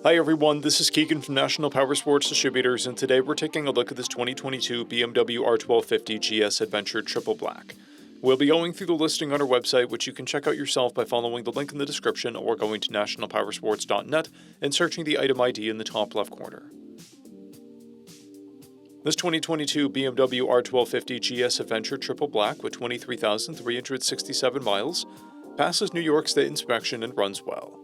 Hi everyone, this is Keegan from National Powersports Distributors, and today we're taking a look at this 2022 BMW R1250GS Adventure Triple Black. We'll be going through the listing on our website, which you can check out yourself by following the link in the description or going to nationalpowersports.net and searching the item ID in the top left corner. This 2022 BMW R1250GS Adventure Triple Black with 23,367 miles passes New York State inspection and runs well.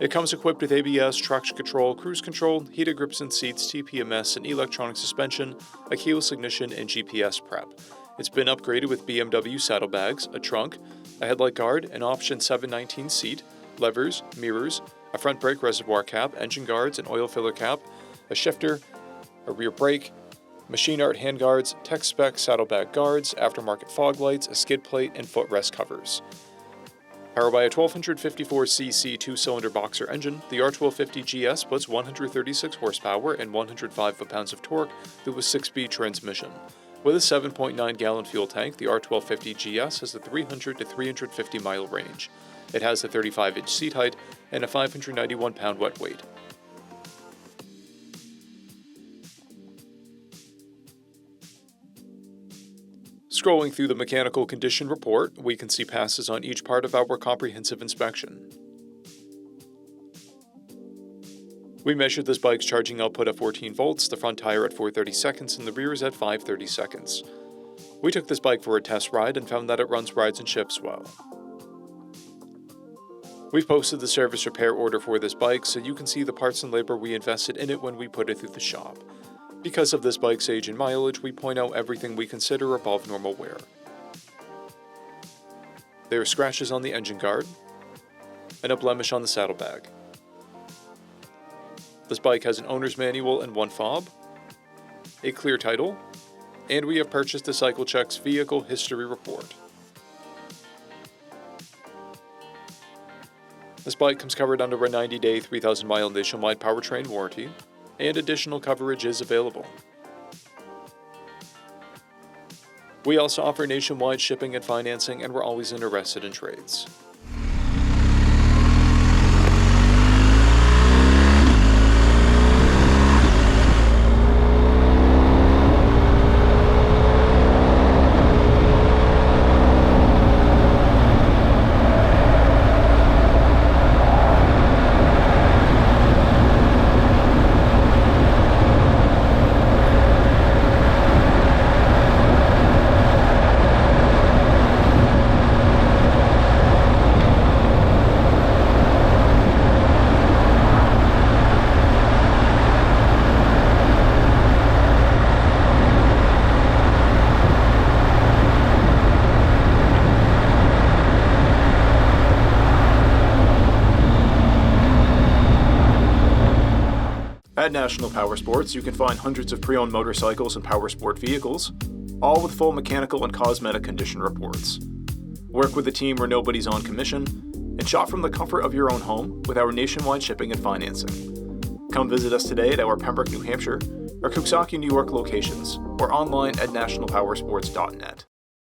It comes equipped with ABS, traction control, cruise control, heated grips and seats, TPMS, and electronic suspension, a keyless ignition, and GPS prep. It's been upgraded with BMW saddlebags, a trunk, a headlight guard, an option 719 seat, levers, mirrors, a front brake reservoir cap, engine guards, an oil filler cap, a shifter, a rear brake, machine art handguards, tech spec saddlebag guards, aftermarket fog lights, a skid plate, and footrest covers. Powered by a 1254cc two-cylinder boxer engine, the R1250GS puts 136 horsepower and 105 foot-pounds of torque through a 6-speed transmission. With a 7.9-gallon fuel tank, the R1250GS has a 300 to 350-mile range. It has a 35-inch seat height and a 591-pound wet weight. Scrolling through the mechanical condition report, we can see passes on each part of our comprehensive inspection. We measured this bike's charging output at 14 volts, the front tire at 430 seconds, and the rear is at 530 seconds. We took this bike for a test ride and found that it runs, rides, and shifts well. We've posted the service repair order for this bike so you can see the parts and labor we invested in it when we put it through the shop. Because of this bike's age and mileage, we point out everything we consider above normal wear. There are scratches on the engine guard, and a blemish on the saddlebag. This bike has an owner's manual and one fob, a clear title, and we have purchased the CycleCheck's vehicle history report. This bike comes covered under a 90-day, 3,000-mile nationwide powertrain warranty, and additional coverage is available. We also offer nationwide shipping and financing, and we're always interested in trades. At National Powersports, you can find hundreds of pre-owned motorcycles and powersport vehicles, all with full mechanical and cosmetic condition reports. Work with a team where nobody's on commission, and shop from the comfort of your own home with our nationwide shipping and financing. Come visit us today at our Pembroke, New Hampshire, or Coxsackie, New York locations, or online at nationalpowersports.net.